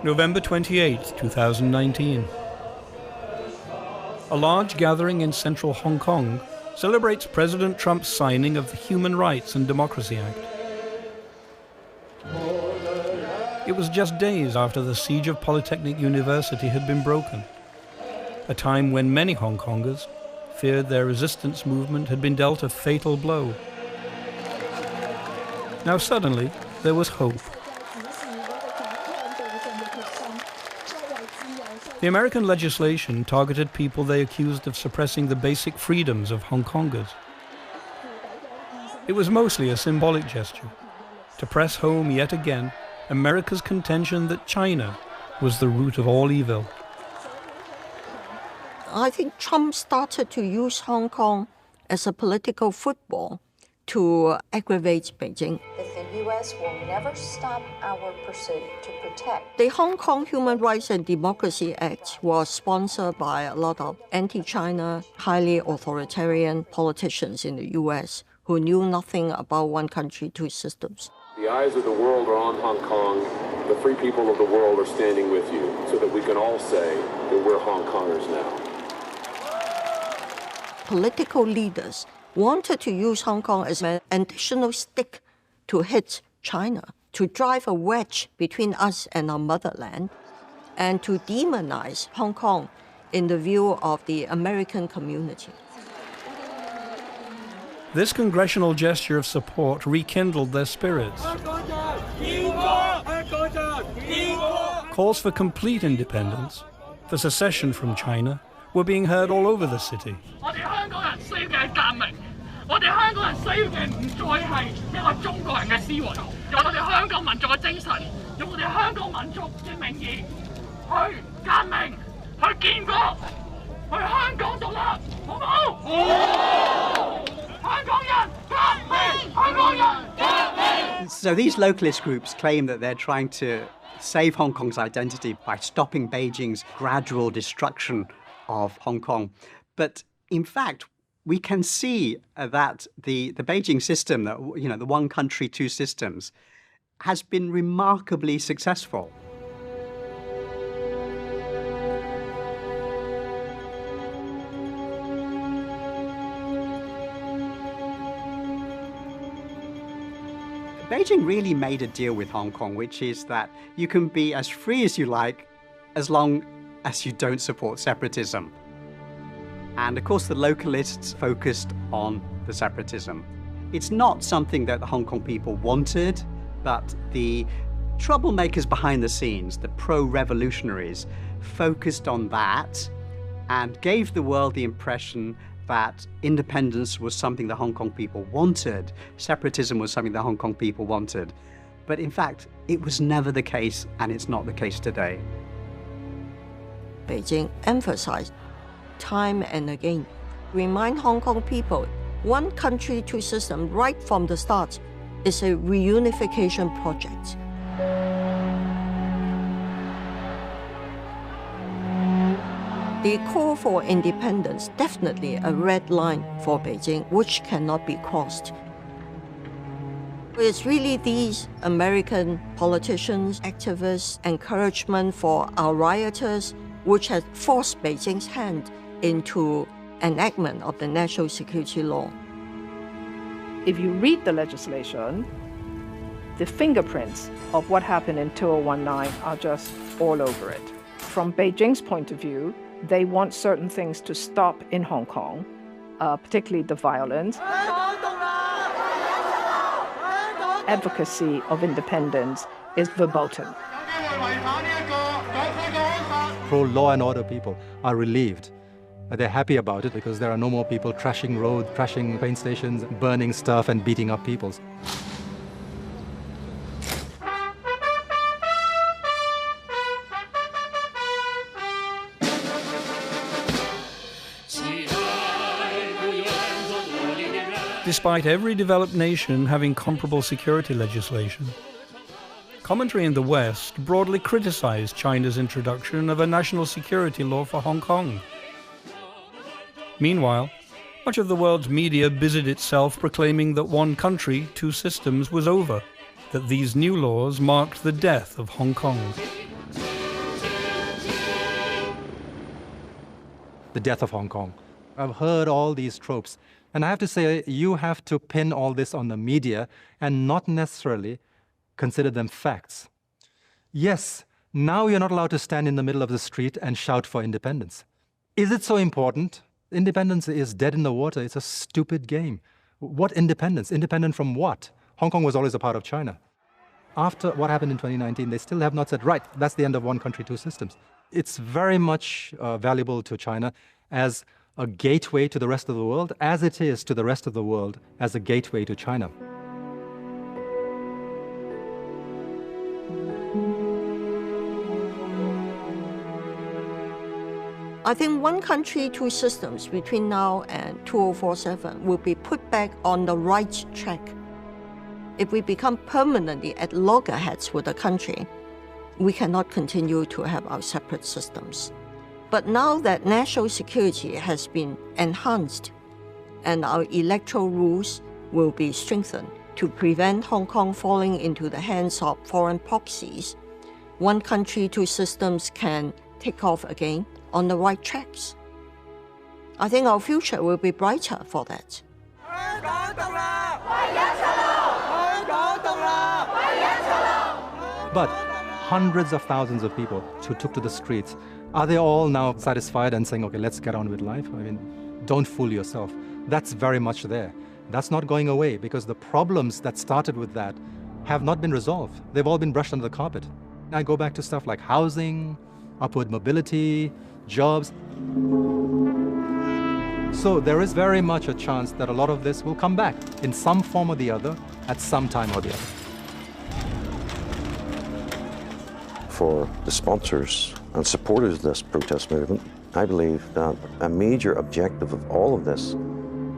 November 28, 2019. A large gathering in central Hong Kong celebrates President Trump's signing of the Human Rights and Democracy Act. It was just days after the siege of Polytechnic University had been broken, a time when many Hong Kongers feared their resistance movement had been dealt a fatal blow. Now suddenly, there was hope. The American legislation targeted people they accused of suppressing the basic freedoms of Hong Kongers. It was mostly a symbolic gesture, to press home yet again America's contention that China was the root of all evil. I think Trump started to use Hong Kong as a political football to aggravate Beijing. The U.S. will never stop our pursuit to protect. The Hong Kong Human Rights and Democracy Act was sponsored by a lot of anti-China, highly authoritarian politicians in the U.S. who knew nothing about one country, two systems. The eyes of the world are on Hong Kong. The free people of the world are standing with you so that we can all say that we're Hong Kongers now. Political leaders wanted to use Hong Kong as an additional stick to hit China, to drive a wedge between us and our motherland, and to demonize Hong Kong in the view of the American community. This congressional gesture of support rekindled their spirits. Calls for complete independence, for secession from China, were being heard all over the city. So these localist groups claim that they're trying to save Hong Kong's identity by stopping Beijing's gradual destruction of Hong Kong. But in fact, we can see that the Beijing system, that, the one country, two systems, has been remarkably successful. Beijing really made a deal with Hong Kong, which is that you can be as free as you like as long as you don't support separatism. And of course, the localists focused on the separatism. It's not something that the Hong Kong people wanted, but the troublemakers behind the scenes, the pro-revolutionaries, focused on that and gave the world the impression that independence was something the Hong Kong people wanted, separatism was something the Hong Kong people wanted. But in fact, it was never the case, and it's not the case today. Beijing emphasized time and again, remind Hong Kong people, one country, two systems, right from the start, is a reunification project. The call for independence, definitely a red line for Beijing, which cannot be crossed. It's really these American politicians, activists' encouragement for our rioters, which has forced Beijing's hand into enactment of the national security law. If you read the legislation, the fingerprints of what happened in 2019 are just all over it. From Beijing's point of view, they want certain things to stop in Hong Kong, particularly the violence. Advocacy of independence is verboten. Pro-law and order people are relieved. They're happy about it because there are no more people trashing roads, trashing train stations, burning stuff and beating up people. Despite every developed nation having comparable security legislation, commentary in the West broadly criticized China's introduction of a national security law for Hong Kong. Meanwhile, much of the world's media busied itself proclaiming that one country, two systems was over, that these new laws marked the death of Hong Kong. the death of Hong Kong. I've heard all these tropes. And I have to say, you have to pin all this on the media and not necessarily consider them facts. Yes, now you're not allowed to stand in the middle of the street and shout for independence. Is it so important? Independence is dead in the water. It's a stupid game. What independence? Independent from what? Hong Kong was always a part of China. After what happened in 2019, they still have not said, right, that's the end of one country, two systems. It's very much valuable to China as a gateway to the rest of the world, as it is to the rest of the world as a gateway to China. I think one country, two systems between now and 2047 will be put back on the right track. If we become permanently at loggerheads with a country, we cannot continue to have our separate systems. But now that national security has been enhanced and our electoral rules will be strengthened to prevent Hong Kong falling into the hands of foreign proxies, one country, two systems can take off again on the right tracks. I think our future will be brighter for that. But hundreds of thousands of people who took to the streets, are they all now satisfied and saying, okay, let's get on with life? I mean, don't fool yourself. That's very much there. That's not going away because the problems that started with that have not been resolved. They've all been brushed under the carpet. I go back to stuff like housing, upward mobility, jobs. So there is very much a chance that a lot of this will come back in some form or the other at some time or the other. For the sponsors and supporters of this protest movement, I believe that a major objective of all of this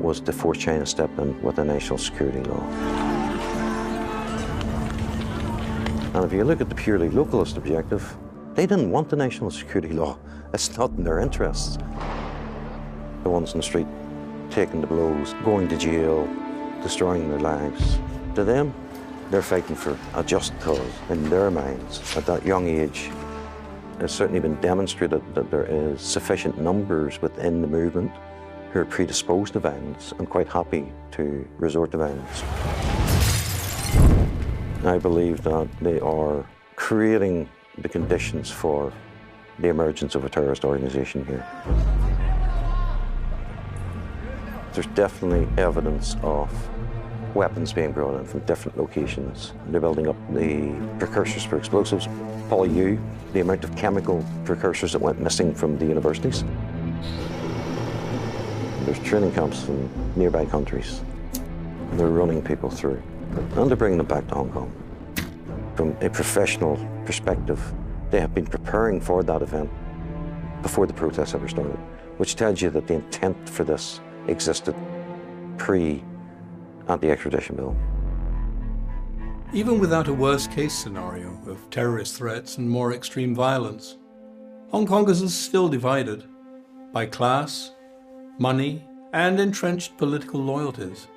was to force China to step in with a national security law. And if you look at the purely localist objective, they didn't want the national security law. It's not in their interests. The ones in the street taking the blows, going to jail, destroying their lives. To them, they're fighting for a just cause in their minds. At that young age, it's certainly been demonstrated that there is sufficient numbers within the movement who are predisposed to violence and quite happy to resort to violence. I believe that they are creating the conditions for the emergence of a terrorist organization here. There's definitely evidence of weapons being brought in from different locations. They're building up the precursors for explosives. Poly-U, the amount of chemical precursors that went missing from the universities. There's training camps in nearby countries. They're running people through, and they're bringing them back to Hong Kong. From a professional perspective, they have been preparing for that event before the protests ever started, which tells you that the intent for this existed pre-anti-extradition bill. Even without a worst-case scenario of terrorist threats and more extreme violence, Hong Kongers are still divided by class, money, and entrenched political loyalties.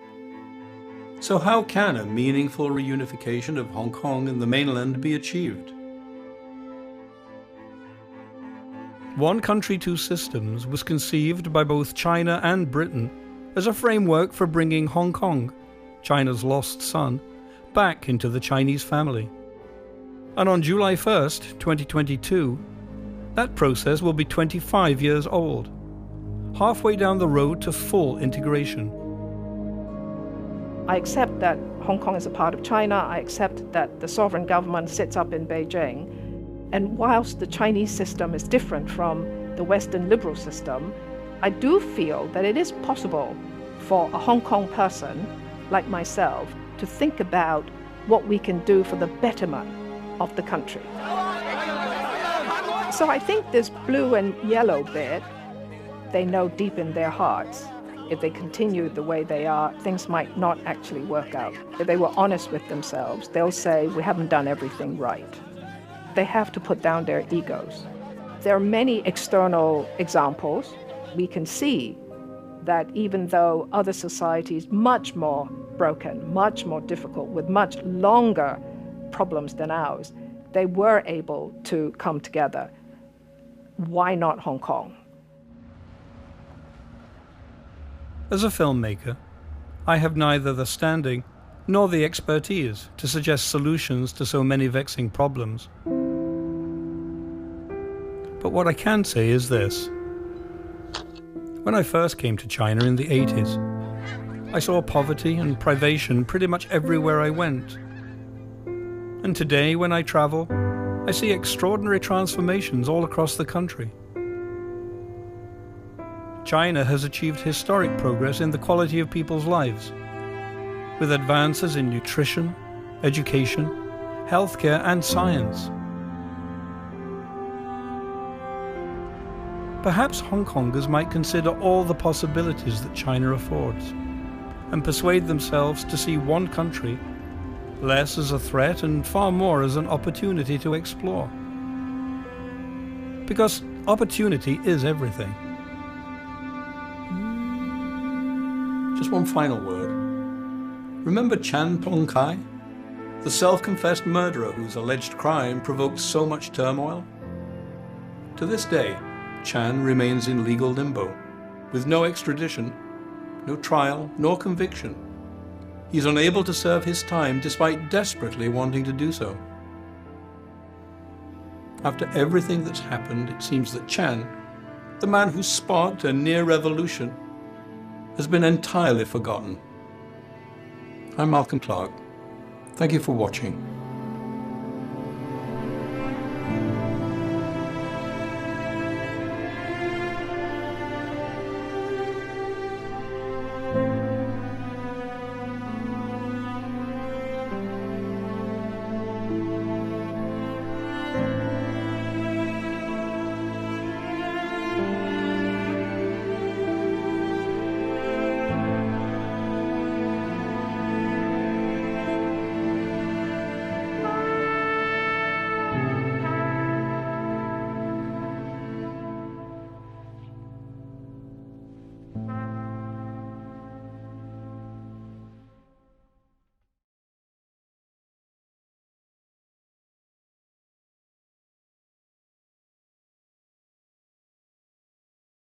So how can a meaningful reunification of Hong Kong and the mainland be achieved? One country, two systems was conceived by both China and Britain as a framework for bringing Hong Kong, China's lost son, back into the Chinese family. And on July 1st, 2022, that process will be 25 years old, halfway down the road to full integration. I accept that Hong Kong is a part of China. I accept that the sovereign government sits up in Beijing. And whilst the Chinese system is different from the Western liberal system, I do feel that it is possible for a Hong Kong person like myself to think about what we can do for the betterment of the country. So I think this blue and yellow bit, they know deep in their hearts, if they continue the way they are, things might not actually work out. If they were honest with themselves, they'll say, we haven't done everything right. They have to put down their egos. There are many external examples. We can see that even though other societies much more broken, much more difficult, with much longer problems than ours, they were able to come together. Why not Hong Kong? As a filmmaker, I have neither the standing nor the expertise to suggest solutions to so many vexing problems. But what I can say is this. When I first came to China in the 80s, I saw poverty and privation pretty much everywhere I went. And today, when I travel, I see extraordinary transformations all across the country. China has achieved historic progress in the quality of people's lives, with advances in nutrition, education, healthcare, and science. Perhaps Hong Kongers might consider all the possibilities that China affords, and persuade themselves to see one country less as a threat and far more as an opportunity to explore. Because opportunity is everything. Just one final word. Remember Chan Pong Kai, the self-confessed murderer whose alleged crime provoked so much turmoil? To this day, Chan remains in legal limbo, with no extradition, no trial, nor conviction. He's unable to serve his time despite desperately wanting to do so. After everything that's happened, it seems that Chan, the man who sparked a near revolution, has been entirely forgotten. I'm Malcolm Clarke. Thank you for watching.